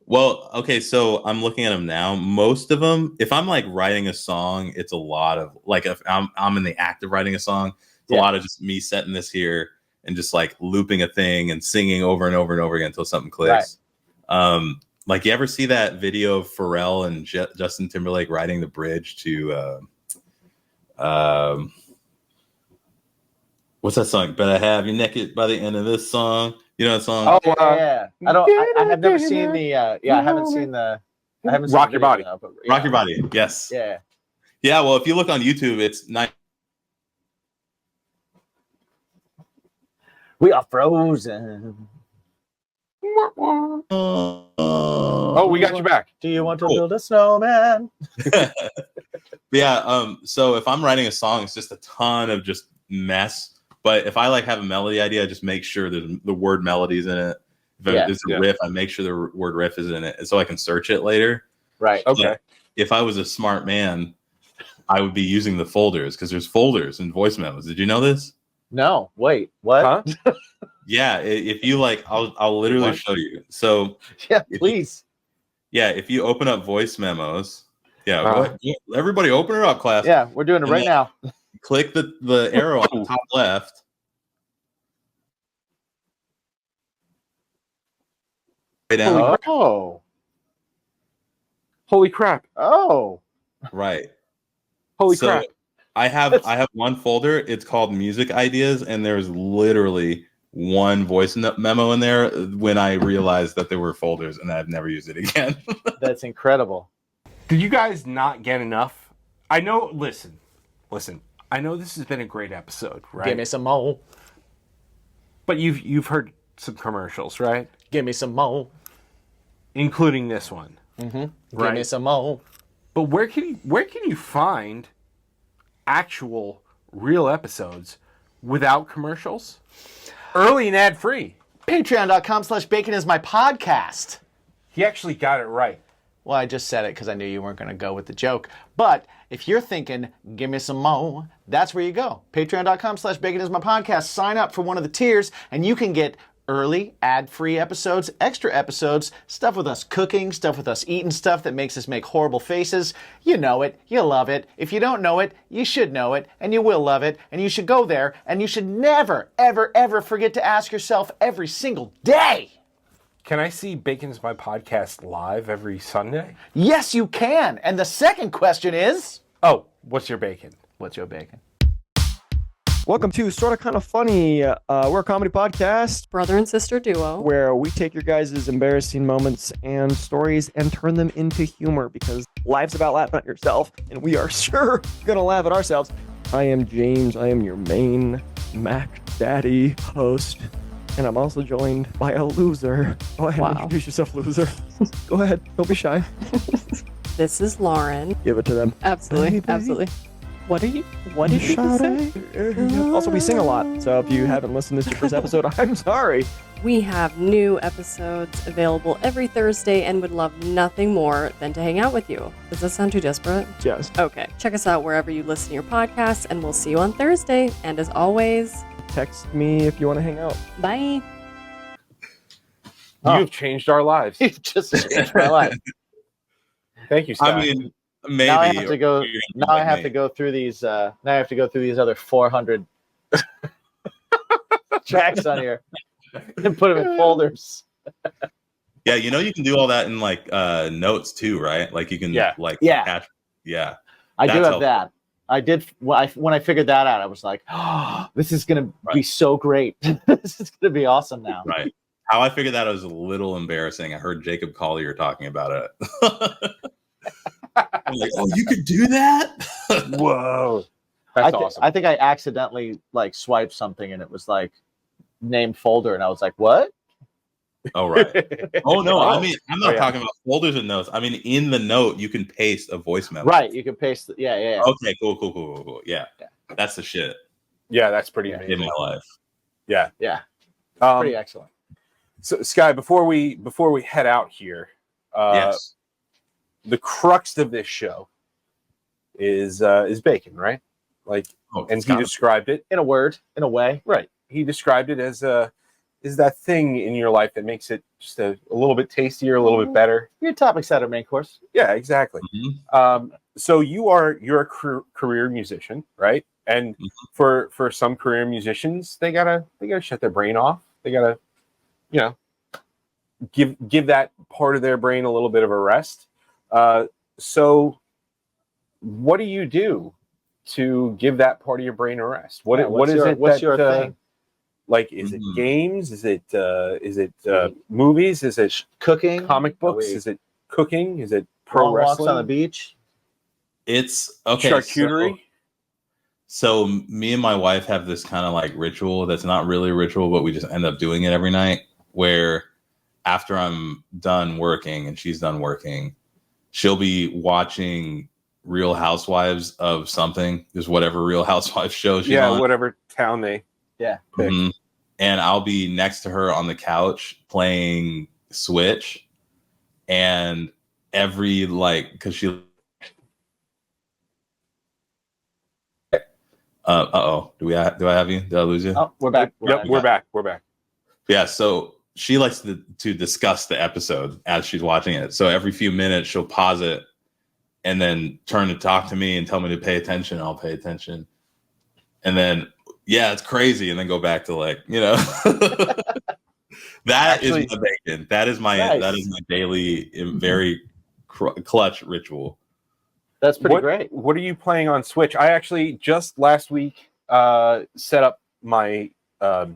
Well, okay, so I'm looking at them now. Most of them, if I'm like writing a song, it's a lot of like, if I'm in the act of writing a song, it's a lot of just me setting this here and just like looping a thing and singing over and over and over again until something clicks. Right. Like, you ever see that video of Pharrell and Justin Timberlake writing the bridge to what's that song? But I have you naked by the end of this song. You know that song? Oh yeah. I have never seen the. I haven't seen the. I haven't seen Rock Your Body. Though, Rock Your Body. Yes. Yeah. Yeah. Well, if you look on YouTube, it's nice. We are frozen. Oh, we got you back. Do you want to build a snowman? Yeah. So if I'm writing a song, it's just a ton of just mess. But if I like have a melody idea, I just make sure that the word melody's in it. If it's a riff, I make sure the word riff is in it, so I can search it later. Right. Okay. But if I was a smart man, I would be using the folders because there's folders in voice memos. Did you know this? No. Wait. What? Huh? Yeah. If you like, I'll literally show you. So Yeah. Please. If you open up voice memos, everybody open it up, class. Yeah, we're doing it And right now. Click the arrow on the top left. Right down. Oh. Holy crap! Right. Holy So crap! I have one folder. It's called music ideas, and there's literally one voice memo in there when I realized that there were folders, and I've never used it again. That's incredible. Did you guys not get enough? I know. Listen. I know this has been a great episode, right? Give me some more. But you've heard some commercials, right? Give me some more. Including this one. Mm-hmm. Right. Give me some more. But where can you find actual real episodes without commercials? Early and ad free. Patreon.com/bacon is my podcast. He actually got it right. Well, I just said it because I knew you weren't going to go with the joke. But if you're thinking, give me some more, that's where you go. Patreon.com/bacon is my podcast. Sign up for one of the tiers, and you can get early, ad-free episodes, extra episodes, stuff with us cooking, stuff with us eating stuff that makes us make horrible faces. You know it. You love it. If you don't know it, you should know it, and you will love it, and you should go there, and you should never, ever, ever forget to ask yourself every single day, Can I see Bacon's My Podcast live every Sunday? yes, you can. And the second question is, Oh, what's your bacon? what's your bacon? Welcome to Sorta Kinda Funny. We're a comedy podcast Brother and sister duo. where we take your guys' embarrassing moments and stories and turn them into humor because life's about laughing at yourself, and we are sure gonna laugh at ourselves. I am James. I am your main Mac Daddy host, and I'm also joined by a loser. Go ahead and introduce yourself, loser. Go ahead. Don't be shy. This is Lauren. Give it to them. Absolutely, Baby. absolutely. What did you say? Also, we sing a lot, so if you haven't listened to this first episode, I'm sorry. We have new episodes available every Thursday and would love nothing more than to hang out with you. Does that sound too desperate? Yes. Okay. Check us out wherever you listen to your podcasts, and we'll see you on Thursday. And as always, Text me if you want to hang out. bye. You've changed our lives. You've just changed my life. Thank you, Scott. I mean, maybe. Now I have to go. or you're Now gonna I have make to go through these. Now I have to go through these other 400 tracks on here and put them in folders. Yeah, you know you can do all that in like notes too, right? Like you can like Yeah. attach. Yeah. I do That's have helpful. that. I did when I figured that out. I was like, "Oh, this is gonna be so great. This is gonna be awesome now." Right. How I figured that out was a little embarrassing. I heard Jacob Collier talking about it. I'm like, oh, you could do that? Whoa. That's awesome. I think I accidentally like swiped something and it was like name folder, and I was like, "What?" Oh, right. Oh, no. I mean, I'm not yeah. talking about folders and notes. I mean, in the note, you can paste a voice memo. Right. You can paste. Yeah. Okay, cool. Yeah. That's the shit Yeah, that's pretty in amazing. my life. Yeah. Yeah. Um, Pretty excellent. so, Sky, before we head out here, Yes. the crux of this show is bacon, right? Like, Oh, and it's he gotta- described it In a word, in a way. right. He described it as is that thing in your life that makes it just a little bit tastier, a little bit better. Your topics at our main course. Yeah, exactly. Mhm. So you're a career musician, right? And for some career musicians, they gotta shut their brain off. They gotta, give that part of their brain a little bit of a rest. So what do you do to give that part of your brain a rest? What is it? What's your thing? Like, is it games? Is it movies? Is it Cooking, comic books? Are we- Is it cooking? Is it pro long walks wrestling? on the beach. It's okay. Charcuterie? So me and my wife have this kind of like ritual that's not really a ritual, but we just end up doing it every night, where after I'm done working and she's done working, she'll be watching Real Housewives of something, just whatever Real Housewives show she's on. Whatever town they pick. Mhm. And I'll be next to her on the couch playing Switch, and every because she uh-oh, do I have you? Did I lose you? Oh, we're back. We're back. Yeah, so she likes to discuss the episode as she's watching it. So every few minutes she'll pause it and then turn to talk to me and tell me to pay attention. I'll pay attention. And then, yeah, it's crazy. And then go back to that is my bacon. That is my daily, very clutch ritual. That's pretty great. What are you playing on Switch? I actually just last week set up my I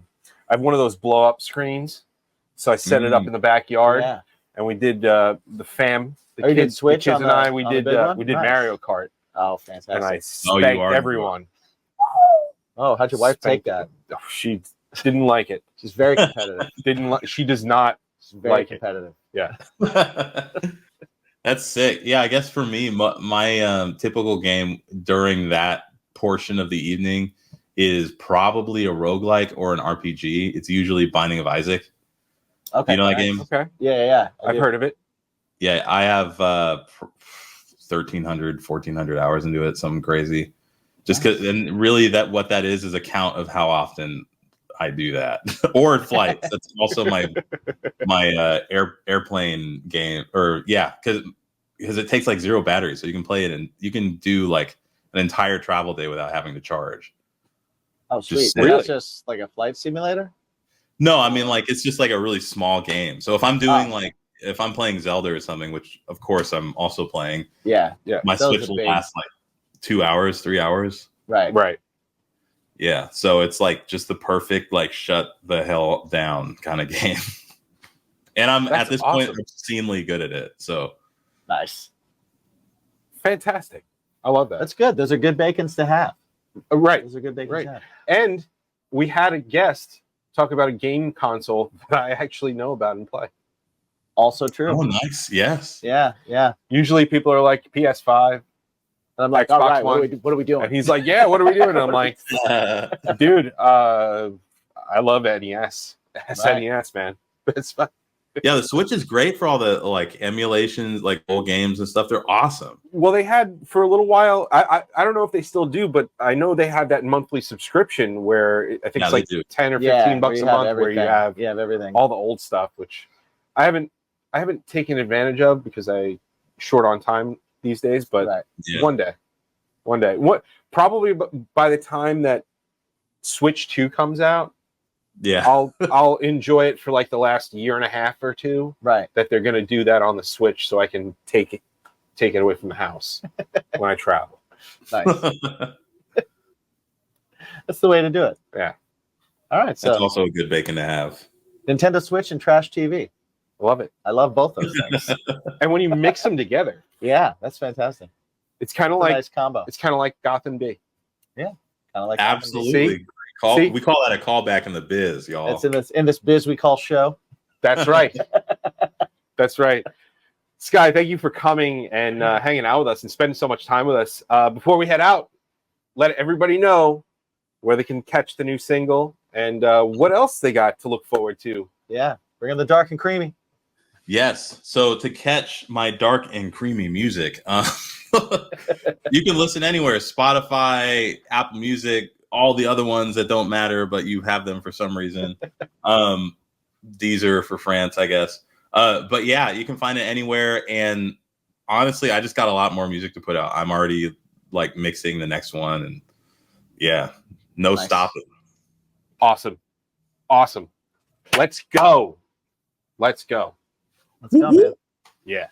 have one of those blow up screens. So I set it up in the backyard and we did the fam. The you did Switch the kids on and the, I, we on did the big one? we did Nice. Mario Kart. Oh, fantastic. And I spanked everyone. Oh, how'd your wife take that? Oh, she didn't like it. She's very competitive. She does not She's very like competitive. it. Yeah. That's sick. Yeah, I guess for me, my typical game during that portion of the evening is probably a roguelike or an RPG. It's usually Binding of Isaac. Okay. You know that game? Okay. Yeah. I've heard of it. Yeah, I have 1,300, 1,400 hours into it, something crazy. Just because, and really what that is a count of how often I do that. Or flights. That's also my airplane game. Or because it takes like 0 batteries, so you can play it and you can do like an entire travel day without having to charge. Oh, sweet. Really? That's just like a flight simulator? No, I mean it's just like a really small game. So if I'm doing if I'm playing Zelda or something, which of course I'm also playing, my Switch will last like 2 hours, 3 hours. Right. Yeah, so it's like just the perfect shut the hell down kind of game. And I'm That's at this point obscenely good at it. So nice. Fantastic. I love that. That's good. Those are good bacons to have. Right. Those are good bacons to have. And we had a guest talk about a game console that I actually know about and play. Also true. Oh, nice. Yes. Yeah. Usually people are like PS5. And I'm like, Xbox all right, One. what are we doing? And he's like, yeah, what are we doing? And I'm like, dude, I love NES. SNES, man. It's fun. Yeah, the Switch is great for all the emulations, old games and stuff. They're awesome. Well, they had for a little while. I don't know if they still do, but I know they had that monthly subscription where I think it's like 10 or 15 bucks a month, where you have everything, all the old stuff, which I haven't taken advantage of because I short on time these days. But one day, probably by the time that Switch 2 comes out. Yeah, I'll enjoy it for like the last year and a half or two. Right. That they're going to do that on the Switch, so I can take it away from the house when I travel. Nice. That's the way to do it. Yeah. All right. So that's also a good bacon to have. Nintendo Switch and Trash TV. Love it. I love both those things. And when you mix them together, that's fantastic. It's kind of like a nice combo. It's kind of like Goth'N'B. Yeah. Kind of like absolutely. We call that a callback in the biz, y'all. It's in this biz we call show. That's right. That's right. Sky, thank you for coming and hanging out with us and spending so much time with us. Before we head out, let everybody know where they can catch the new single and what else they got to look forward to. Yeah, bring in the dark and creamy. Yes. So to catch my dark and creamy music, you can listen anywhere: Spotify, Apple Music, all the other ones that don't matter, but you have them for some reason. These are for France, I guess. But yeah, you can find it anywhere. And honestly, I just got a lot more music to put out. I'm already mixing the next one, and no stopping. Awesome. Let's go. Let's go, man. Yeah.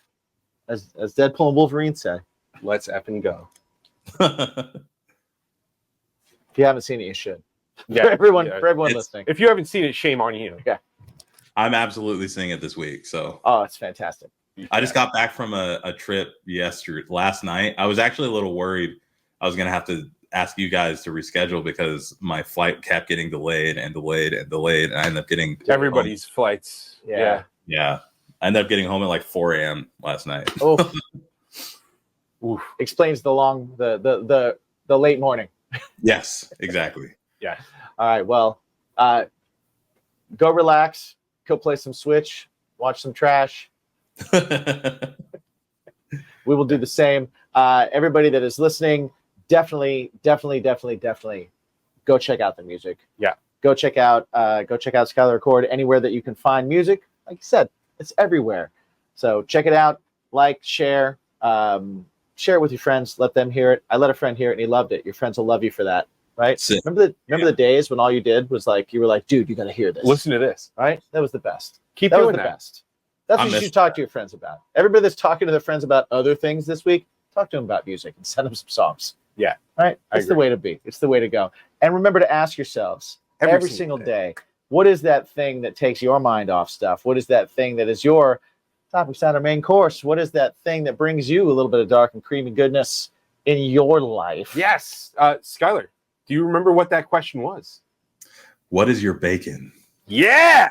As Deadpool and Wolverine say, let's effing go. If you haven't seen it, you should. Yeah, for everyone listening. If you haven't seen it, shame on you. Yeah, I'm absolutely seeing it this week. So, it's fantastic. I just got back from a trip last night. I was actually a little worried I was gonna have to ask you guys to reschedule because my flight kept getting delayed, and I ended up getting everybody's flights. Yeah. I ended up getting home at 4 a.m. last night. Oh. explains the late morning. Yes, exactly. Yeah. All right. Well, go relax. Go play some Switch. Watch some trash. We will do the same. Everybody that is listening, definitely go check out the music. Yeah. Go check out Skyler Acord anywhere that you can find music. Like you said, it's everywhere. So check it out, like, share it with your friends, let them hear it. I let a friend hear it and he loved it. Your friends will love you for that, right? Remember the days when all you did was you were like, dude, you got to hear this. Listen to this. Right? That was the best. Keep that doing was the that. best. That's what you should talk to your friends about. Everybody that's talking to their friends about other things this week, talk to them about music and send them some songs. Yeah. Right? It's the way to be. It's the way to go. And remember to ask yourselves every single day, what is that thing that takes your mind off stuff? What is that thing that is your topics on our main course? What is that thing that brings you a little bit of dark and creamy goodness in your life? Yes. Skyler, do you remember what that question was? What is your bacon? Yeah.